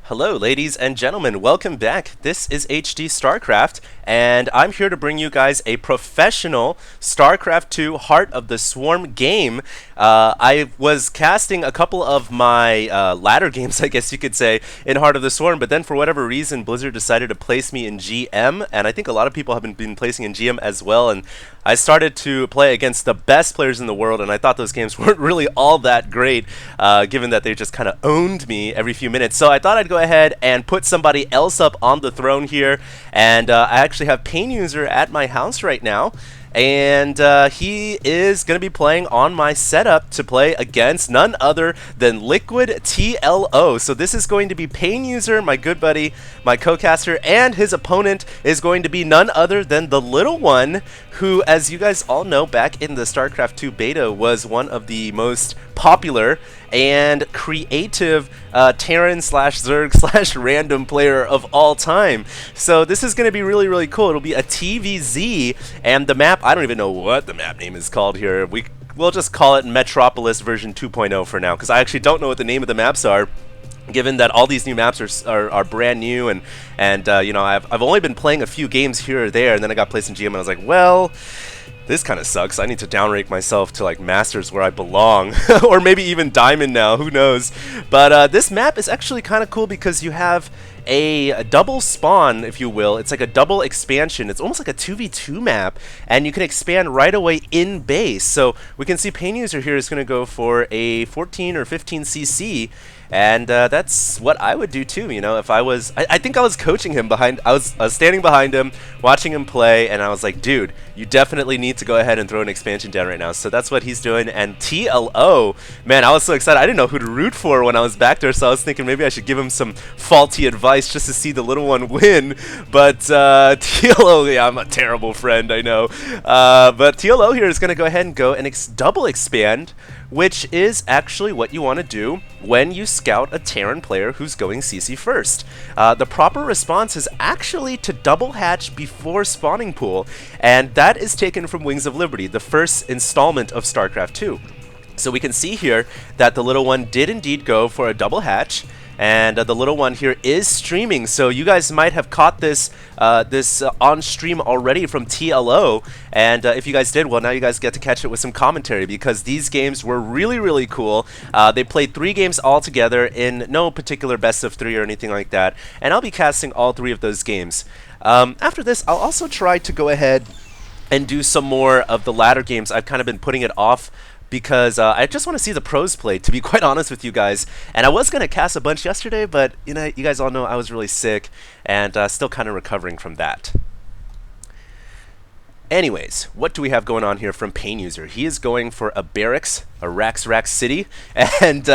Hello, ladies and gentlemen. Welcome back. This is HD StarCraft, and I'm here to bring you guys a professional StarCraft 2 Heart of the Swarm game. I was casting a couple of my ladder games, I guess you could say, in Heart of the Swarm, but then for whatever reason, Blizzard decided to place me in GM, and I think a lot of people have been placing in GM as well, and I started to play against the best players in the world, and I thought those games weren't really all that great, given that they just kind of owned me every few minutes. So I thought I'd go ahead and put somebody else up on the throne here, and I actually have PainUser at my house right now. And he is going to be playing on my setup to play against none other than Liquid TLO. So this is going to be PainUser, my good buddy, my co-caster, and his opponent is going to be none other than TheLittleOne, who, as you guys all know, back in the StarCraft 2 beta was one of the most popular and creative Terran slash Zerg slash random player of all time. So this is going to be really, really cool. It'll be a TVZ, and the map, I don't even know what the map name is called here. We'll just call it Metropolis version 2.0 for now, because I actually don't know what the name of the maps are, given that all these new maps are brand new, and you know, I've only been playing a few games here or there, and then I got placed in GM, and I was like, well, this kind of sucks. I need to downrank myself to like Masters where I belong, or maybe even Diamond now, who knows. But this map is actually kind of cool because you have a double spawn, if you will. It's like a double expansion. It's almost like a 2v2 map, and you can expand right away in base. So we can see PainUser here is going to go for a 14 or 15 CC, and that's what I would do too. You know, if I was, I think I was coaching him behind, I was standing behind him, watching him play, and I was like, dude, you definitely need to go ahead and throw an expansion down right now. So that's what he's doing. And TLO, man, I was so excited. I didn't know who to root for when I was back there, so I was thinking maybe I should give him some faulty advice just to see TheLittleOne win. But TLO, yeah, I'm a terrible friend, I know. But TLO here is going to go ahead and go and double expand, which is actually what you want to do when you scout a Terran player who's going CC first. The proper response is actually to double hatch before spawning pool, and that is taken from Wings of Liberty, the first installment of StarCraft 2. So we can see here that TheLittleOne did indeed go for a double hatch, and TheLittleOne here is streaming, so you guys might have caught this on stream already from TLO, and if you guys did, well, now you guys get to catch it with some commentary, because these games were really, really cool. They played 3 games all together in no particular best of 3 or anything like that, and I'll be casting all 3 of those games. After this, I'll also try to go ahead and do some more of the ladder games. I've kind of been putting it off because I just want to see the pros play, to be quite honest with you guys. And I was going to cast a bunch yesterday, but you know, you guys all know I was really sick and still kind of recovering from that. Anyways, what do we have going on here from PainUser? He is going for a barracks, a Rax City, and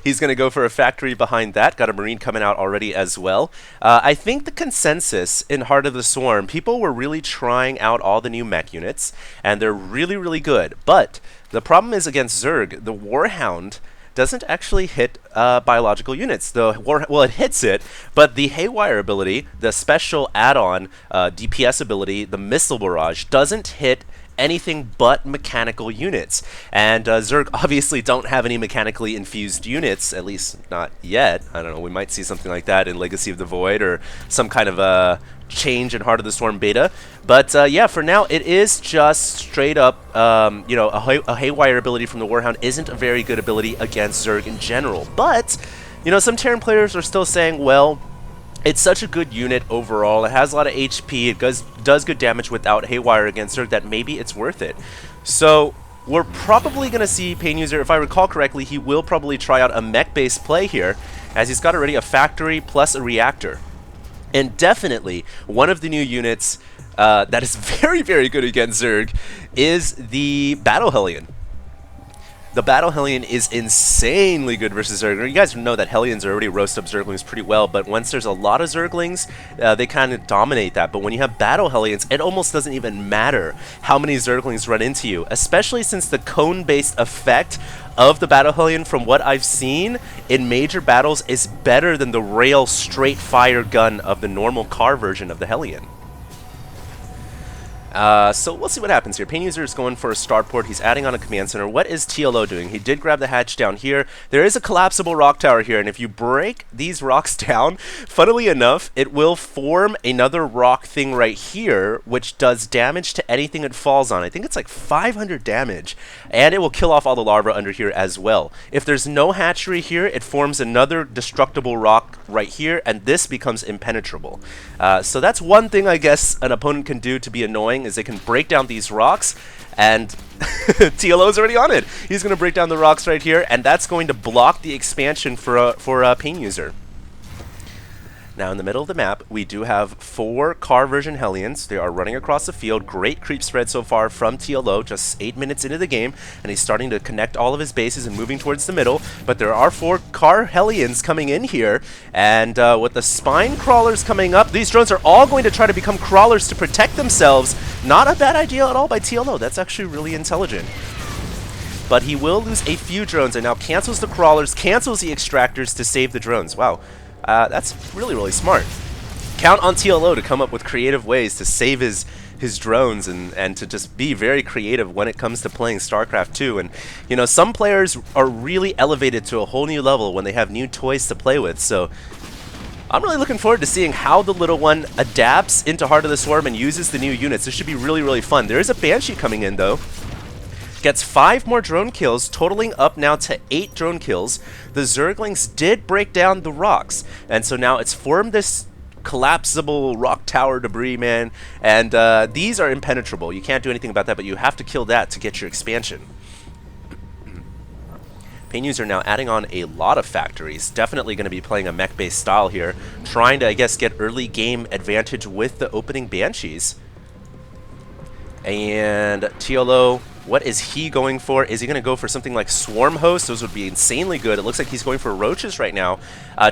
he's going to go for a factory behind that. Got a Marine coming out already as well. I think the consensus in Heart of the Swarm, people were really trying out all the new mech units, and they're really, really good. But the problem is against Zerg, the Warhound doesn't actually hit biological units. Well, it hits it, but the Haywire ability, the special add-on DPS ability, the Missile Barrage, doesn't hit anything but mechanical units. And Zerg obviously don't have any mechanically infused units, at least not yet. I don't know, we might see something like that in Legacy of the Void or some kind of change in Heart of the Swarm beta. But yeah, for now it is just straight up, you know, a Haywire ability from the Warhound isn't a very good ability against Zerg in general. But, you know, some Terran players are still saying, well, it's such a good unit overall, it has a lot of HP, it does good damage without Haywire against Zerg, that maybe it's worth it. So we're probably going to see PainUser, if I recall correctly, he will probably try out a mech-based play here, as he's got already a factory plus a reactor. And definitely, one of the new units that is very, very good against Zerg is the Battle Hellion. The Battle Hellion is insanely good versus Zerg. You guys know that Hellions already roast up Zerglings pretty well, but once there's a lot of Zerglings, they kind of dominate that. But when you have Battle Hellions, it almost doesn't even matter how many Zerglings run into you, especially since the cone-based effect of the Battle Hellion, from what I've seen in major battles, is better than the rail straight fire gun of the normal car version of the Hellion. So we'll see what happens here. PainUser is going for a starport. He's adding on a command center. What is TLO doing? He did grab the hatch down here. There is a collapsible rock tower here, and if you break these rocks down, funnily enough, it will form another rock thing right here, which does damage to anything it falls on. I think it's like 500 damage, and it will kill off all the larvae under here as well. If there's no hatchery here, it forms another destructible rock right here, and this becomes impenetrable. So that's one thing I guess an opponent can do to be annoying, is they can break down these rocks, and TLO's already on it. He's going to break down the rocks right here, and that's going to block the expansion for PainUser. Now in the middle of the map, we do have 4 car version Hellions. They are running across the field. Great creep spread so far from TLO, just 8 minutes into the game, and he's starting to connect all of his bases and moving towards the middle. But there are 4 car Hellions coming in here, and with the spine crawlers coming up, these drones are all going to try to become crawlers to protect themselves. Not a bad idea at all by TLO. That's actually really intelligent. But he will lose a few drones, and now cancels the crawlers, cancels the extractors to save the drones. Wow. That's really, really smart. Count on TLO to come up with creative ways to save his drones and to just be very creative when it comes to playing StarCraft 2. And, you know, some players are really elevated to a whole new level when they have new toys to play with. So I'm really looking forward to seeing how the Little One adapts into Heart of the Swarm and uses the new units. This should be really, really fun. There is a Banshee coming in, though. Gets 5 more drone kills, totaling up now to 8 drone kills. The Zerglings did break down the rocks, and so now it's formed this collapsible rock tower debris, man, and these are impenetrable. You can't do anything about that, but you have to kill that to get your expansion. PainUser now adding on a lot of factories. Definitely going to be playing a mech-based style here, trying to, I guess, get early game advantage with the opening Banshees. And TLO, what is he going for? Is he going to go for something like Swarm Host? Those would be insanely good. It looks like he's going for Roaches right now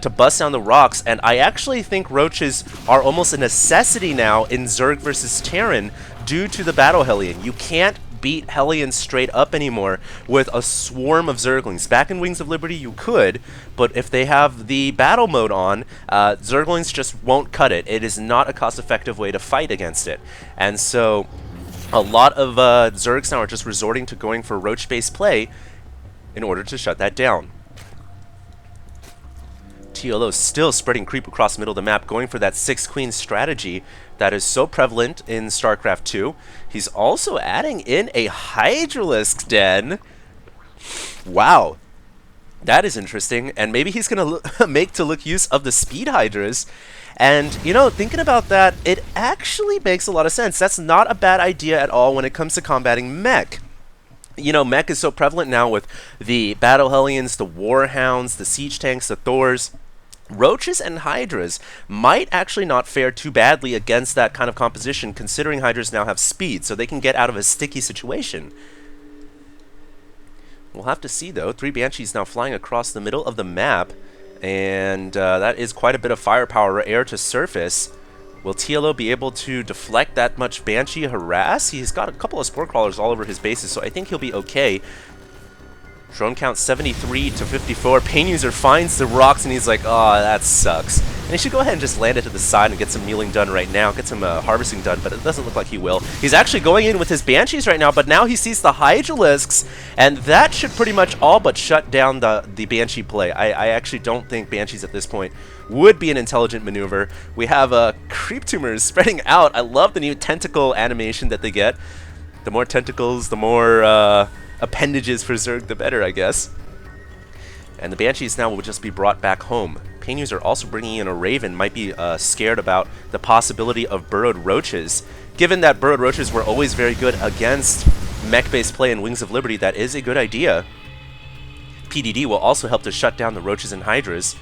to bust down the rocks. And I actually think Roaches are almost a necessity now in Zerg versus Terran due to the Battle Hellion. You can't beat Hellions straight up anymore with a swarm of Zerglings. Back in Wings of Liberty you could, but if they have the battle mode on, Zerglings just won't cut it. It is not a cost-effective way to fight against it. And so a lot of Zergs now are just resorting to going for Roach-based play in order to shut that down. TLO still spreading creep across the middle of the map, going for that 6 Queen strategy that is so prevalent in StarCraft 2. He's also adding in a Hydralisk den. Wow. That is interesting, and maybe he's going to make use of the Speed Hydras. And, you know, thinking about that, it actually makes a lot of sense. That's not a bad idea at all when it comes to combating mech. You know, mech is so prevalent now with the Battle Hellions, the Warhounds, the Siege Tanks, the Thors. Roaches and Hydras might actually not fare too badly against that kind of composition, considering Hydras now have speed, so they can get out of a sticky situation. We'll have to see, though. 3 Banshees now flying across the middle of the map. And that is quite a bit of firepower, air to surface. Will TLO be able to deflect that much Banshee harass? He's got a couple of Spore Crawlers all over his bases, so I think he'll be okay. Drone count 73 to 54. PainUser finds the rocks and he's like, oh, that sucks. And he should go ahead and just land it to the side and get some kneeling done right now, get some harvesting done, but it doesn't look like he will. He's actually going in with his Banshees right now, but now he sees the Hydralisks, and that should pretty much all but shut down the Banshee play. I actually don't think Banshees at this point would be an intelligent maneuver. We have creep tumors spreading out. I love the new tentacle animation that they get. The more tentacles, the more appendages for Zerg, the better, I guess. And the Banshees now will just be brought back home. PainUser also bringing in a Raven, might be scared about the possibility of burrowed Roaches. Given that burrowed Roaches were always very good against mech-based play in Wings of Liberty, that is a good idea. PDD will also help to shut down the Roaches and Hydras.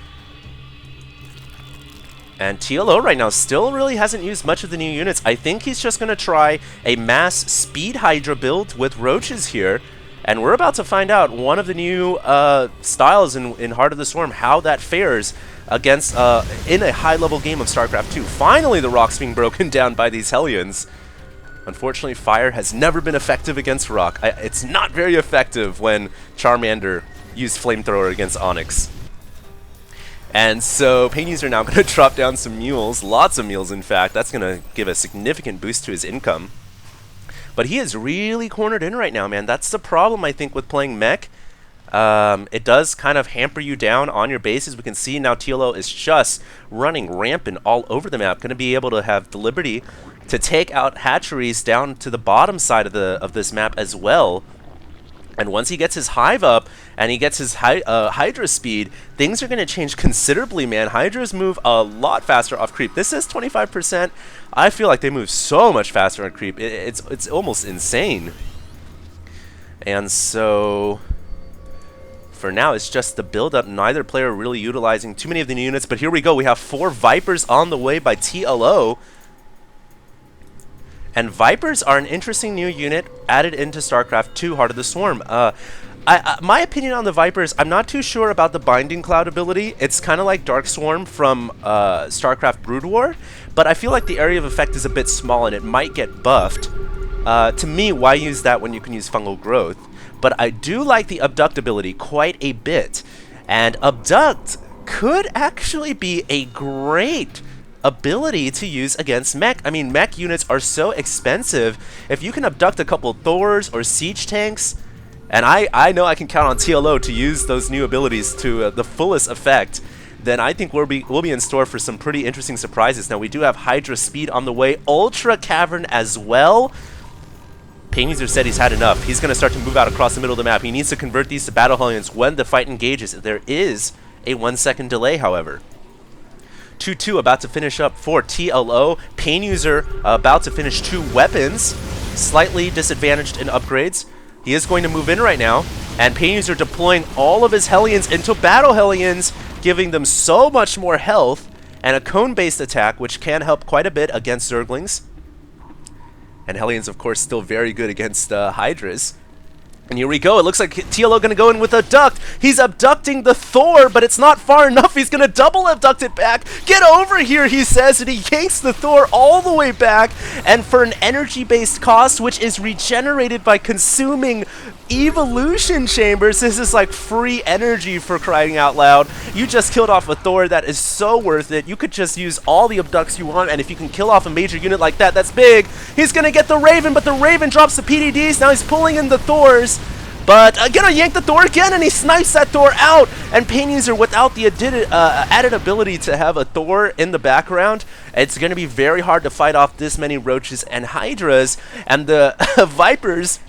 And TLO right now still really hasn't used much of the new units. I think he's just going to try a mass Speed Hydra build with Roaches here. And we're about to find out one of the new styles in Heart of the Swarm, how that fares against in a high-level game of StarCraft 2. Finally, the rock's being broken down by these Hellions. Unfortunately, fire has never been effective against rock. It's not very effective when Charmander used Flamethrower against Onyx. And so PainUser now going to drop down some mules, lots of mules in fact. That's going to give a significant boost to his income. But he is really cornered in right now, man. That's the problem, I think, with playing mech. It does kind of hamper you down on your bases. We can see now TLO is just running rampant all over the map. Going to be able to have the liberty to take out hatcheries down to the bottom side of this map as well. And once he gets his hive up and he gets his Hydra speed, things are going to change considerably, man. Hydras move a lot faster off creep. This is 25%. I feel like they move so much faster on creep. It's almost insane. And so for now, it's just the build-up. Neither player really utilizing too many of the new units. But here we go. We have 4 Vipers on the way by TLO. And Vipers are an interesting new unit added into StarCraft 2 Heart of the Swarm. My opinion on the Vipers, I'm not too sure about the Binding Cloud ability. It's kind of like Dark Swarm from StarCraft Brood War, but I feel like the area of effect is a bit small and it might get buffed. To me, why use that when you can use Fungal Growth? But I do like the Abduct ability quite a bit. And Abduct could actually be a great ability to use against mech. I mean, mech units are so expensive. If you can abduct a couple Thors or siege tanks, and I know I can count on TLO to use those new abilities to the fullest effect, then I think we'll be in store for some pretty interesting surprises. Now, we do have Hydra speed on the way, Ultra Cavern as well. PainUser said he's had enough. He's going to start to move out across the middle of the map. He needs to convert these to Battle Hellions when the fight engages. There is a 1-second delay, however. 2-2 about to finish up for TLO. PainUser about to finish 2 weapons. Slightly disadvantaged in upgrades. He is going to move in right now. And PainUser deploying all of his Hellions into Battle Hellions, giving them so much more health. And a cone-based attack, which can help quite a bit against Zerglings. And Hellions, of course, still very good against Hydras. And here we go. It looks like TLO going to go in with Abduct. He's abducting the Thor, but it's not far enough. He's going to double abduct it back. Get over here, he says, and he yanks the Thor all the way back. And for an energy-based cost, which is regenerated by consuming evolution chambers, this is like free energy, for crying out loud. You just killed off a Thor. That is so worth it. You could just use all the abducts you want, and if you can kill off a major unit like that, that's big. He's going to get the Raven, but the Raven drops the PDDs. Now he's pulling in the Thors. But gonna yank the Thor again, and he snipes that Thor out. And PainUser, without the added ability to have a Thor in the background, it's gonna be very hard to fight off this many Roaches and Hydras. And the Vipers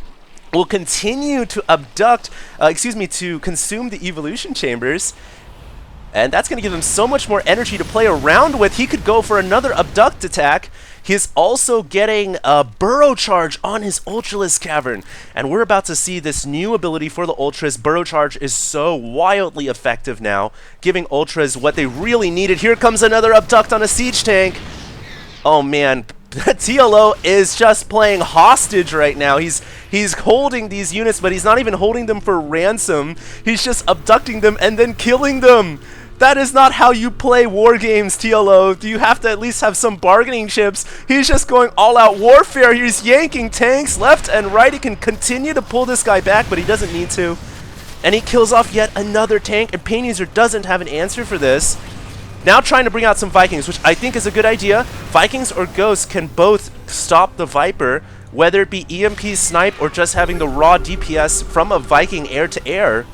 will continue to to consume the evolution chambers. And that's going to give him so much more energy to play around with. He could go for another Abduct attack. He's also getting a Burrow Charge on his Ultralisk Cavern. And we're about to see this new ability for the Ultras. Burrow Charge is so wildly effective now, giving Ultras what they really needed. Here comes another Abduct on a Siege Tank. Oh man, TLO is just playing hostage right now. He's holding these units, but he's not even holding them for ransom. He's just abducting them and then killing them. That is not how you play war games, TLO. You have to at least have some bargaining chips. He's just going all-out warfare. He's yanking tanks left and right. He can continue to pull this guy back, but he doesn't need to. And he kills off yet another tank, and PainUser doesn't have an answer for this. Now trying to bring out some Vikings, which I think is a good idea. Vikings or Ghosts can both stop the Viper, whether it be EMP snipe or just having the raw DPS from a Viking air-to-air.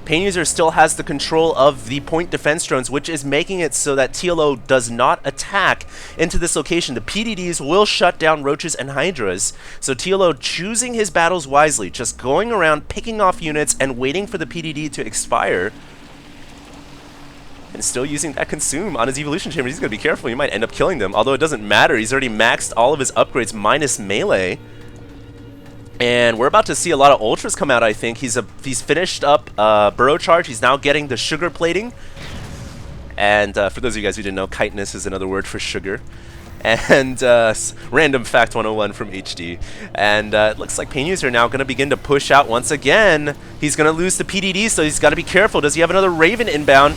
PainUser still has the control of the point defense drones, which is making it so that TLO does not attack into this location. The PDDs will shut down Roaches and Hydras. So TLO choosing his battles wisely, just going around, picking off units, and waiting for the PDD to expire. And still using that Consume on his Evolution Chamber. He's going to be careful. He might end up killing them, although it doesn't matter. He's already maxed all of his upgrades minus melee. And we're about to see a lot of Ultras come out, I think. He's finished up Burrow Charge. He's now getting the Sugar Plating. And for those of you guys who didn't know, Chitinous is another word for sugar. And random fact 101 from HD. And it looks like PainUser are now going to begin to push out once again. He's going to lose the PDD, so he's got to be careful. Does he have another Raven inbound?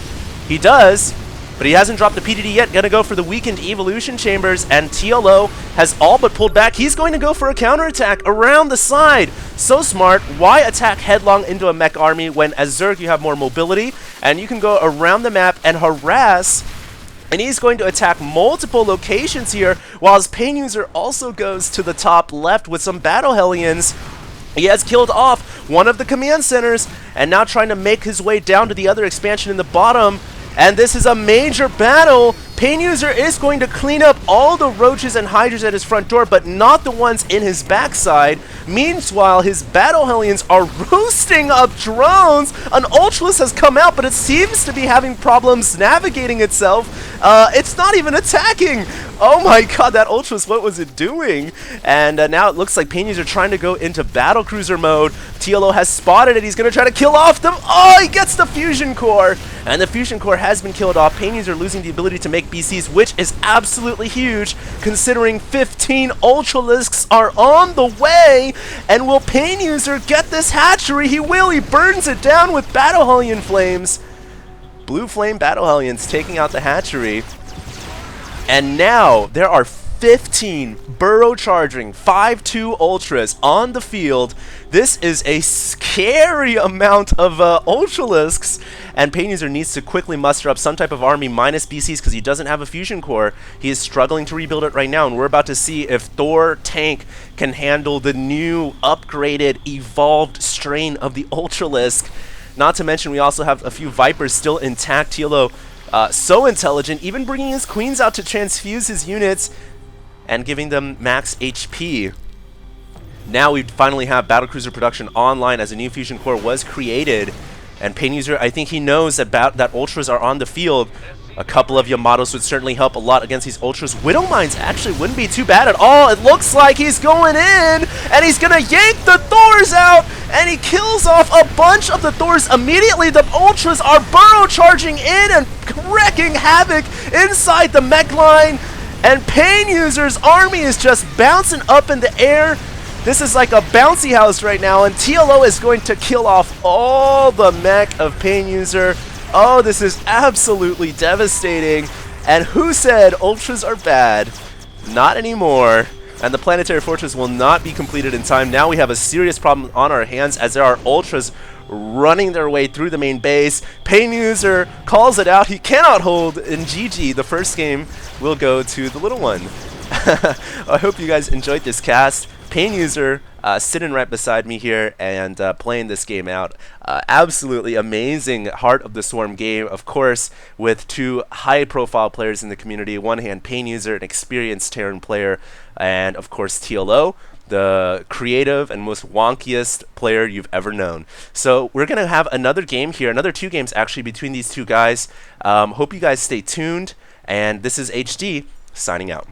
He does. But he hasn't dropped the PDD yet. Gonna go for the weakened Evolution Chambers, and TLO has all but pulled back. He's going to go for a counterattack around the side. So smart. Why attack headlong into a mech army when as Zerg you have more mobility, and you can go around the map and harass And he's going to attack multiple locations here, while his PainUser also goes to the top left with some Battle Hellions. He has killed off one of the command centers, and now trying to make his way down to the other expansion in the bottom. And this is a major battle. PainUser is going to clean up all the roaches and hydras at his front door, but not the ones in his backside. Meanwhile, his Battle Hellions are roosting up drones. An Ultralisk has come out, but it seems to be having problems navigating itself. It's not even attacking. Oh my god, that Ultralisk, what was it doing? And now it looks like PainUser trying to go into Battle Cruiser mode. TLO has spotted it. He's going to try to kill off them. Oh, he gets the Fusion Core. And the Fusion Core has been killed off. PainUser losing the ability to make BCs, which is absolutely huge, considering 15 Ultralisks are on the way. And will PainUser get this hatchery? He will. He burns it down with Battle Hellion flames. Blue Flame Battle Hellions taking out the hatchery. And now there are 15 burrow charging 5-2 Ultras on the field. This is a scary amount of Ultralisks, and PainUser needs to quickly muster up some type of army minus BCs because he doesn't have a Fusion Core. He is struggling to rebuild it right now, and we're about to see if Thor Tank can handle the new, upgraded, evolved strain of the Ultralisk. Not to mention we also have a few Vipers still intact. TLO so intelligent, even bringing his queens out to transfuse his units and giving them max HP. Now we finally have Battlecruiser production online as a new Fusion Core was created. And PainUser, I think he knows that Ultras are on the field. A couple of Yamatos would certainly help a lot against these Ultras. Widow Mines actually wouldn't be too bad at all. It looks like he's going in, and he's going to yank the Thors out, and he kills off a bunch of the Thors immediately. The Ultras are burrow charging in and wreaking havoc inside the mech line, and PainUser's army is just bouncing up in the air. This is like a bouncy house right now, and TLO is going to kill off all the mech of PainUser. Oh, this is absolutely devastating. And who said Ultras are bad? Not anymore. And the Planetary Fortress will not be completed in time. Now we have a serious problem on our hands as there are Ultras running their way through the main base. PainUser calls it out. He cannot hold, and GG, the first game will go to TheLittleOne. I hope you guys enjoyed this cast. PainUser sitting right beside me here and playing this game out. Absolutely amazing Heart of the Swarm game, of course, with two high-profile players in the community. One hand, PainUser, an experienced Terran player, and of course TLO, the creative and most wonkiest player you've ever known. So we're going to have another game here, another 2 games actually between these two guys. Hope you guys stay tuned, and this is HD signing out.